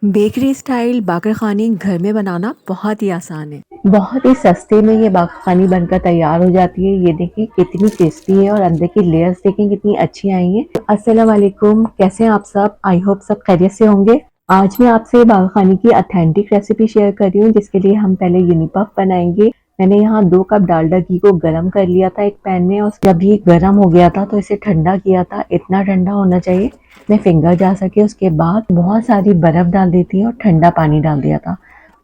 Bakery style bakarkhani घर में बनाना बहुत ही आसान है। बहुत ही सस्ते में ये बागखानी बनकर तैयार हो जाती है। ये देखिए कितनी टेस्टी है और अंदर की लेयर्स देखें कितनी अच्छी आई हैं। अस्सलाम वालेकुम, कैसे हैं आप सब? आई होप सब खैरियत से होंगे। आज मैं आपसे बागखानी की ऑथेंटिक रेसिपी शेयर कर रही हूँ, जिसके लिए हम पहले यूनिपफ बनाएंगे। मैंने यहाँ 2 कप डालडा घी को गर्म कर लिया था एक पैन में, और जब ये गर्म हो गया था तो इसे ठंडा किया था। इतना ठंडा होना चाहिए मैं फिंगर जा सके। उसके बाद बहुत सारी बर्फ डाल दी थी और ठंडा पानी डाल दिया था।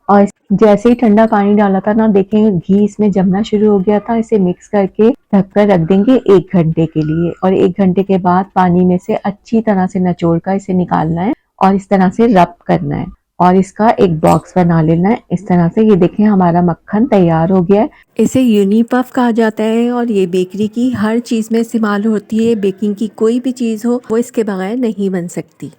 और जैसे ही ठंडा पानी डाला था ना, देखें घी इसमें जमना शुरू हो गया था। इसे मिक्स करके ढककर रख देंगे 1 घंटे के लिए, और 1 घंटे के बाद पानी में से अच्छी तरह से निचोड़ कर इसे निकालना है और इस तरह से रब करना है और इसका एक बॉक्स बना लेना है इस तरह से। ये देखें हमारा मक्खन तैयार हो गया है। इसे यूनिपफ कहा जाता है और ये बेकरी की हर चीज़ में इस्तेमाल होती है। बेकिंग की कोई भी चीज़ हो वो इसके बगैर नहीं बन सकती।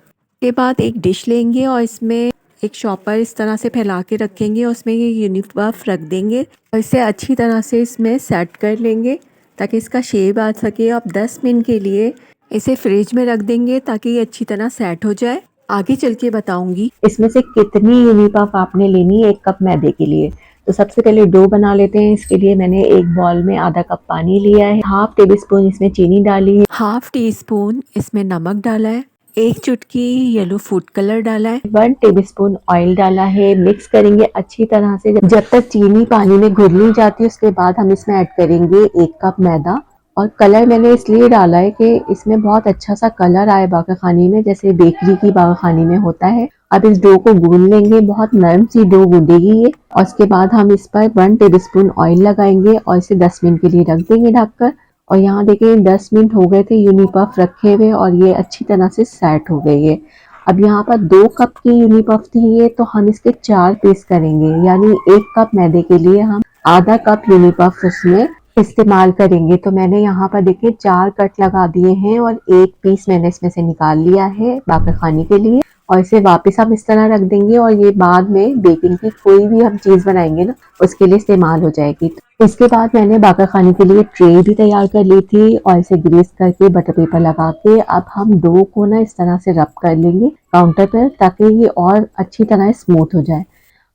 के बाद एक डिश लेंगे और इसमें एक शॉपर इस तरह से फैला के रखेंगे और उसमें ये यूनिपफ रख देंगे और इसे अच्छी तरह से इसमें सेट कर लेंगे ताकि इसका शेप आ सके। अब 10 मिनट के लिए इसे फ्रिज में रख देंगे ताकि ये अच्छी तरह सेट हो जाए। आगे चल के बताऊंगी। इसमें से कितनी यूनिपफ आपने लेनी है 1 कप मैदे के लिए। तो सबसे पहले डो बना लेते हैं। इसके लिए मैंने एक बॉल में आधा कप पानी लिया है, हाफ टेबल स्पून इसमें चीनी डाली है, हाफ टी स्पून इसमें नमक डाला है, एक चुटकी येलो फूड कलर डाला है, 1 टेबलस्पून ऑयल डाला है। मिक्स करेंगे अच्छी तरह से जब तक चीनी पानी में घुल नहीं जाती। उसके बाद हम इसमें ऐड करेंगे 1 कप मैदा। और कलर मैंने इसलिए डाला है कि इसमें बहुत अच्छा सा कलर आए बागखानी में, जैसे बेकरी की बागखानी में होता है। अब इस डो को गूंद लेंगे, बहुत नरम सी डो गूंदेगी ये। और उसके बाद हम इस पर 1 टेबलस्पून ऑयल लगाएंगे और इसे 10 मिनट के लिए रख देंगे ढककर। और यहाँ देखिए 10 मिनट हो गए थे यूनिपफ रखे हुए और ये अच्छी तरह से सेट हो गई है। अब यहाँ पर 2 कप की यूनिपफ थी ये, तो हम इसके 4 पीस करेंगे, यानी 1 कप मैदे के लिए हम आधा कप यूनिपफ उसमें इस्तेमाल करेंगे। तो मैंने यहाँ पर देखिए 4 कट लगा दिए हैं और 1 पीस मैंने इसमें से निकाल लिया है बाकरखानी के लिए। और इसे वापस हम इस तरह रख देंगे और ये बाद में बेकिंग की कोई भी हम चीज़ बनाएंगे ना, उसके लिए इस्तेमाल हो जाएगी। इसके बाद मैंने बाकरखानी के लिए ट्रे भी तैयार कर ली थी और इसे ग्रीस करके बटर पेपर लगा के अब हम डो को ना इस तरह से रब कर लेंगे काउंटर पर, ताकि ये और अच्छी तरह स्मूथ हो जाए।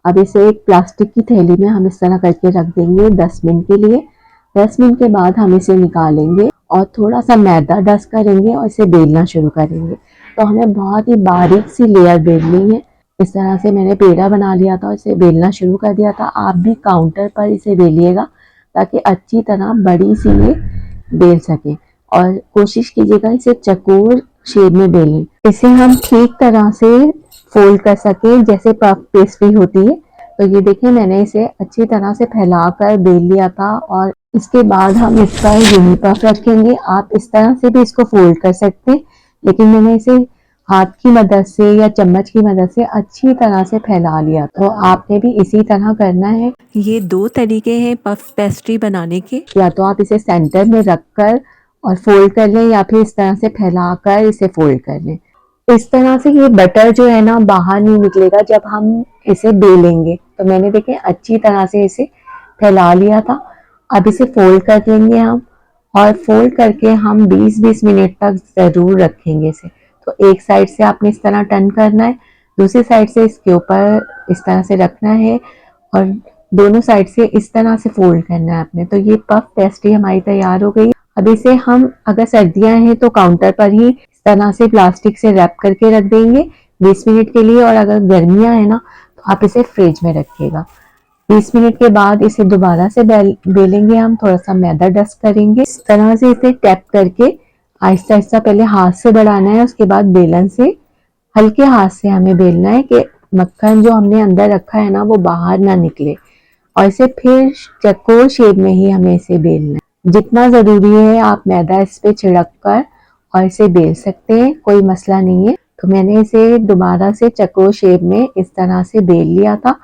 अब इसे एक प्लास्टिक की थैली में हम इस तरह करके रख देंगे 10 मिनट के लिए। 10 मिनट के बाद हम इसे निकालेंगे और थोड़ा सा मैदा डस्ट करेंगे और इसे बेलना शुरू करेंगे। तो हमें बहुत ही बारीक सी लेयर बेलनी है। इस तरह से मैंने पेड़ा बना लिया था और इसे बेलना शुरू कर दिया था। आप भी काउंटर पर इसे बेलिएगा ताकि अच्छी तरह बड़ी सी ये बेल सके, और कोशिश कीजिएगा इसे चकोर शेप में बेलें। इसे हम ठीक तरह से फोल्ड कर सके जैसे पफ पेस्ट्री होती है। तो ये देखिए मैंने इसे अच्छी तरह से फैलाकर बेल लिया था और इसके बाद हम इस पर यूनिपफ रखेंगे। आप इस तरह से भी इसको फोल्ड कर सकते हैं, लेकिन मैंने इसे हाथ की मदद से या चम्मच की मदद से अच्छी तरह से फैला लिया। तो आपने भी इसी तरह करना है। ये 2 तरीके हैं पफ पेस्ट्री बनाने के। या तो आप इसे सेंटर में रखकर और फोल्ड कर लें, या फिर इस तरह से फैलाकर इसे फोल्ड कर लें। इस तरह से ये बटर जो है ना बाहर नहीं निकलेगा जब हम इसे बेलेंगे। तो मैंने देखे अच्छी तरह से इसे फैला लिया था। अब इसे फोल्ड कर लेंगे हम, और फोल्ड करके हम 20-20 मिनट तक ज़रूर रखेंगे इसे। तो एक साइड से आपने इस तरह टर्न करना है, दूसरी साइड से इसके ऊपर इस तरह से रखना है और दोनों साइड से इस तरह से फोल्ड करना है आपने। तो ये पफ पेस्ट्री हमारी तैयार हो गई। अब इसे हम, अगर सर्दियां हैं तो काउंटर पर ही इस तरह से प्लास्टिक से रैप करके रख देंगे 20 मिनट के लिए, और अगर गर्मियां हैं ना तो आप इसे फ्रिज में रखिएगा। 20 मिनट के बाद इसे दोबारा से बेलेंगे हम, थोड़ा सा मैदा डस्ट करेंगे इस तरह से इसे टैप करके आहिस्ता आहिस्ता पहले हाथ से बढ़ाना है, उसके बाद बेलन से हल्के हाथ से हमें बेलना है कि मक्खन जो हमने अंदर रखा है ना वो बाहर ना निकले। और इसे फिर चकोर शेप में ही हमें इसे बेलना है। जितना ज़रूरी है आप मैदा इस पे छिड़क कर और इसे बेल सकते हैं, कोई मसला नहीं है। तो मैंने इसे दोबारा से चकोर शेप में इस तरह से बेल लिया था।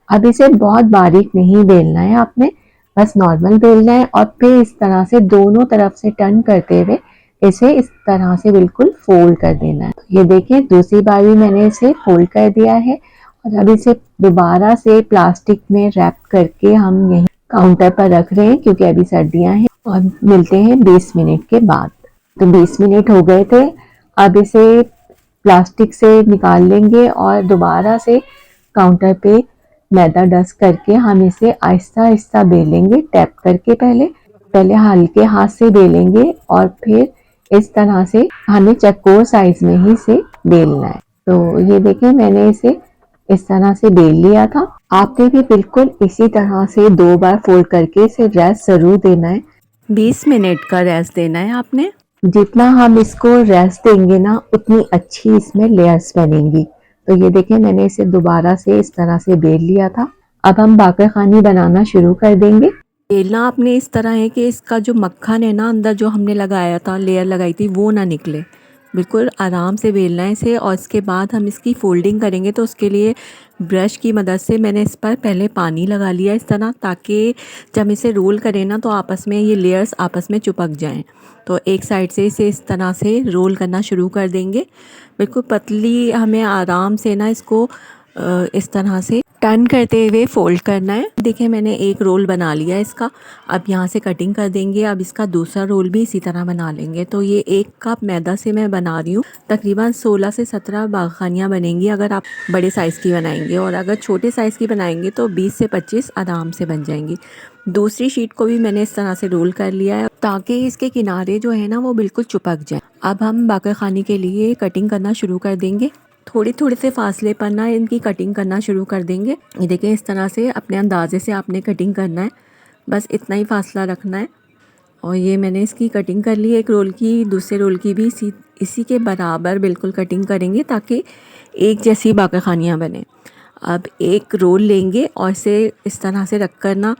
अब इसे बहुत बारीक नहीं बेलना है आपने, बस नॉर्मल बेलना है और फिर इस तरह से दोनों तरफ से टर्न करते हुए इसे इस तरह से बिल्कुल फोल्ड कर देना है। तो ये देखिए दूसरी बार भी मैंने इसे फोल्ड कर दिया है और अब इसे दोबारा से प्लास्टिक में रैप करके हम यहीं काउंटर पर रख रहे हैं, क्योंकि अभी सर्दियां हैं। और मिलते हैं 20 मिनट के बाद। तो 20 मिनट हो गए थे। अब इसे प्लास्टिक से निकाल लेंगे और दोबारा से काउंटर पे मैदा डस्ट करके हम इसे आहिस्ता आहिस्ता बेलेंगे, टैप करके पहले पहले हल्के हाथ से बेलेंगे और फिर इस तरह से हमें चौकोर साइज में ही इसे बेलना है। तो ये देखें मैंने इसे इस तरह से बेल लिया था। आपने भी बिल्कुल इसी तरह से 2 बार फोल्ड करके इसे रेस्ट ज़रूर देना है। 20 मिनट का रेस्ट देना है आपने। जितना हम इसको रेस्ट देंगे ना उतनी अच्छी इसमें लेयर्स बनेंगी। तो ये देखें मैंने इसे दोबारा से इस तरह से बेल लिया था। अब हम बाक़रख़ानी बनाना शुरू कर देंगे। बेलना आपने इस तरह है कि इसका जो मक्खन है ना अंदर जो हमने लगाया था, लेयर लगाई थी, वो ना निकले। बिल्कुल आराम से बेलना है इसे और इसके बाद हम इसकी फोल्डिंग करेंगे। तो उसके लिए ब्रश की मदद से मैंने इस पर पहले पानी लगा लिया इस तरह, ताकि जब हम इसे रोल करें ना तो आपस में ये लेयर्स आपस में चिपक जाएं। तो एक साइड से इसे इस तरह से रोल करना शुरू कर देंगे। बिल्कुल पतली हमें आराम से ना इसको इस तरह से टर्न करते हुए फोल्ड करना है। देखिए मैंने एक रोल बना लिया इसका। अब यहाँ से कटिंग कर देंगे। अब इसका दूसरा रोल भी इसी तरह बना लेंगे। तो ये 1 कप मैदा से मैं बना रही हूँ। तकरीबन 16 से 17 बाग़ानियाँ बनेंगी अगर आप बड़े साइज़ की बनाएंगे, और अगर छोटे साइज़ की बनाएंगे तो 20 से 25 आराम से बन जाएंगी। दूसरी शीट को भी मैंने इस तरह से रोल कर लिया है ताकि इसके किनारे जो है ना वो बिल्कुल चिपक जाए। अब हम बाक़रख़ानी के लिए कटिंग करना शुरू कर देंगे। थोड़ी थोड़ी से फासले पर ना इनकी कटिंग करना शुरू कर देंगे। ये देखिए इस तरह से अपने अंदाजे से आपने कटिंग करना है, बस इतना ही फासला रखना है। और ये मैंने इसकी कटिंग कर ली एक रोल की। दूसरे रोल की भी इसी के बराबर बिल्कुल कटिंग करेंगे ताकि एक जैसी बाक़रख़ानियाँ बने। अब एक रोल लेंगे और इसे इस तरह से रख कर ना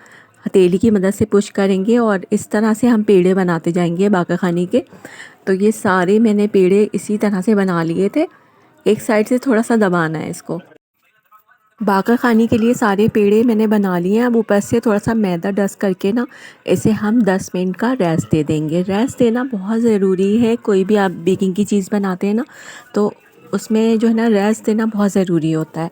हथेली की मदद से पुश करेंगे और इस तरह से हम पेड़े बनाते जाएंगे बाक़रख़ानी के। तो ये सारे मैंने पेड़े इसी तरह से बना लिए थे। एक साइड से थोड़ा सा दबाना है इसको। बाक़रख़ानी के लिए सारे पेड़े मैंने बना लिए हैं। अब ऊपर से थोड़ा सा मैदा डस्ट करके ना इसे हम 10 मिनट का रेस्ट दे देंगे। रेस्ट देना बहुत ज़रूरी है। कोई भी आप बेकिंग की चीज़ बनाते हैं ना तो उसमें जो है ना रेस्ट देना बहुत ज़रूरी होता है।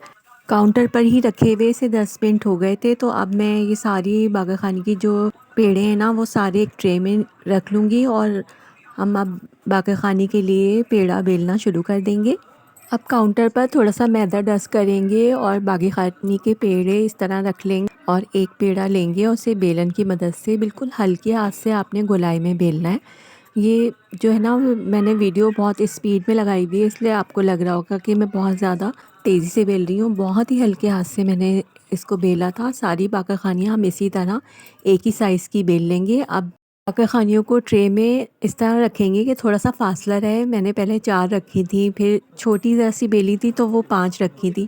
काउंटर पर ही रखे हुए इसे 10 मिनट हो गए थे। तो अब मैं ये सारी बाग़रख़ानी की जो पेड़े हैं ना वो सारे एक ट्रे में रख लूँगी और हम अब बाक़रख़ानी के लिए पेड़ा बेलना शुरू कर देंगे। अब काउंटर पर थोड़ा सा मैदा डस्ट करेंगे और बाग़रख़ानी के पेड़े इस तरह रख लेंगे और एक पेड़ा लेंगे और उसे बेलन की मदद से बिल्कुल हल्के हाथ से आपने गोलाई में बेलना है। ये जो है ना मैंने वीडियो बहुत स्पीड में लगाई हुई है, इसलिए आपको लग रहा होगा कि मैं बहुत ज़्यादा तेज़ी से बेल रही हूँ। बहुत ही हल्के हाथ से मैंने इसको बेला था। सारी बाक़रख़ानियाँ हम इसी तरह एक ही साइज़ की बेल लेंगे। अब बाक़रख़ानियों को ट्रे में इस तरह रखेंगे कि थोड़ा सा फासला रहे। मैंने पहले 4 रखी थी, फिर छोटी जैसी बेली थी तो वो 5 रखी थी।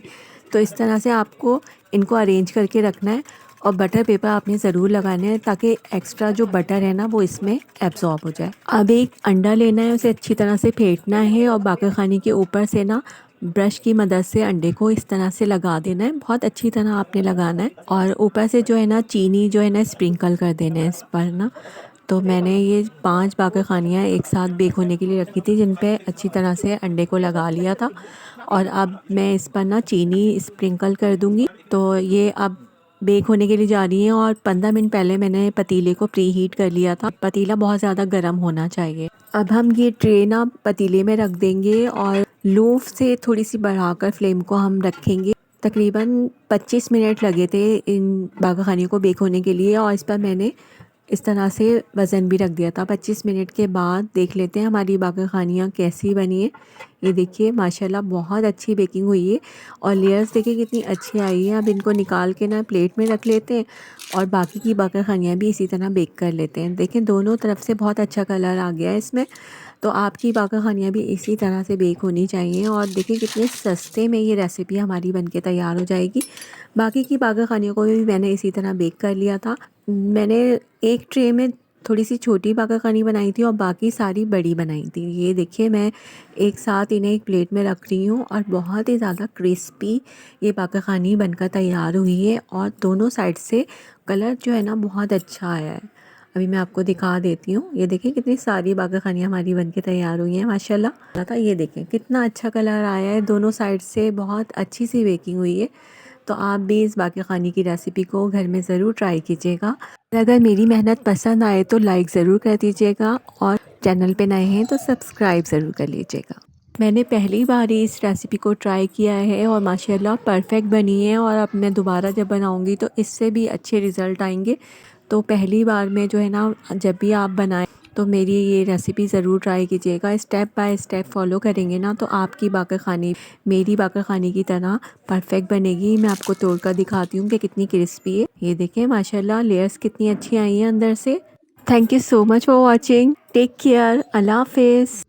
तो इस तरह से आपको इनको अरेंज करके रखना है और बटर पेपर आपने ज़रूर लगाना है ताकि एक्स्ट्रा जो बटर है ना वो इसमें एब्ज़ॉर्ब हो जाए। अब एक अंडा लेना है, उसे अच्छी तरह से फेंटना है और बाक़रख़ानी के ऊपर से ना ब्रश की मदद से अंडे को इस तरह से लगा देना है। बहुत अच्छी तरह आपने लगाना है और ऊपर से जो है ना चीनी जो है ना स्प्रिंकल कर देना है इस पर ना। तो मैंने ये 5 बाक़रख़ानियाँ एक साथ बेक होने के लिए रखी थी जिन पे अच्छी तरह से अंडे को लगा लिया था और अब मैं इस पर ना चीनी स्प्रिंकल कर दूँगी। तो ये अब बेक होने के लिए जा रही हैं और 15 मिनट पहले मैंने पतीले को प्री हीट कर लिया था। पतीला बहुत ज़्यादा गर्म होना चाहिए। अब हम ये ट्रे ना पतीले में रख देंगे और लो से थोड़ी सी बढ़ाकर फ्लेम को हम रखेंगे। तकरीबन 25 मिनट लगे थे इन बाग़रख़ानियों को बेक होने के लिए और इस पर मैंने इस तरह से वज़न भी रख दिया था। 25 मिनट के बाद देख लेते हैं हमारी बाग़रख़ानियाँ कैसी बनी है। ये देखिए माशाल्लाह बहुत अच्छी बेकिंग हुई है और लेयर्स देखिए कितनी अच्छी आई है। अब इनको निकाल के ना प्लेट में रख लेते हैं और बाकी की बाक़रख़ानियाँ भी इसी तरह बेक कर लेते हैं। देखें दोनों तरफ से बहुत अच्छा कलर आ गया है इसमें। तो आपकी बाग़रख़ानियाँ भी इसी तरह से बेक होनी चाहिए और देखिए कितने सस्ते में ये रेसिपी हमारी बनके तैयार हो जाएगी। बाकी की बाग़रख़ानियों को भी मैंने इसी तरह बेक कर लिया था। मैंने एक ट्रे में थोड़ी सी छोटी बाग़रख़ानी बनाई थी और बाकी सारी बड़ी बनाई थी। ये देखिए मैं एक साथ इन्हें एक प्लेट में रख रही हूँ और बहुत ही ज़्यादा क्रिस्पी ये बाग़रख़ानी बनकर तैयार हुई है और दोनों साइड से कलर जो है ना बहुत अच्छा आया है। अभी मैं आपको दिखा देती हूँ। ये देखिए कितनी सारी बाग़रख़ानियाँ हमारी बनके तैयार हुई हैं माशाल्लाह। था ये देखें कितना अच्छा कलर आया है, दोनों साइड से बहुत अच्छी सी बेकिंग हुई है। तो आप भी इस बाग़रख़ानी की रेसिपी को घर में ज़रूर ट्राई कीजिएगा। अगर मेरी मेहनत पसंद आए तो लाइक ज़रूर कर दीजिएगा और चैनल पे नए हैं तो सब्सक्राइब ज़रूर कर लीजिएगा। मैंने पहली बार ही इस रेसिपी को ट्राई किया है और माशाल्लाह परफेक्ट बनी है और अब मैं दोबारा जब बनाऊंगी तो इससे भी अच्छे रिज़ल्ट आएंगे। तो पहली बार में जो है ना, जब भी आप बनाएं तो मेरी ये रेसिपी ज़रूर ट्राई कीजिएगा। स्टेप बाय स्टेप फॉलो करेंगे ना तो आपकी बाक़र ख़ानी मेरी बाक़र ख़ानी की तरह परफेक्ट बनेगी। मैं आपको तोड़ कर दिखाती हूँ कि कितनी क्रिस्पी है। ये देखें माशाल्लाह लेयर्स कितनी अच्छी आई हैं अंदर से। Thank you so much for watching. Take care. अल्लाह हाफिज़।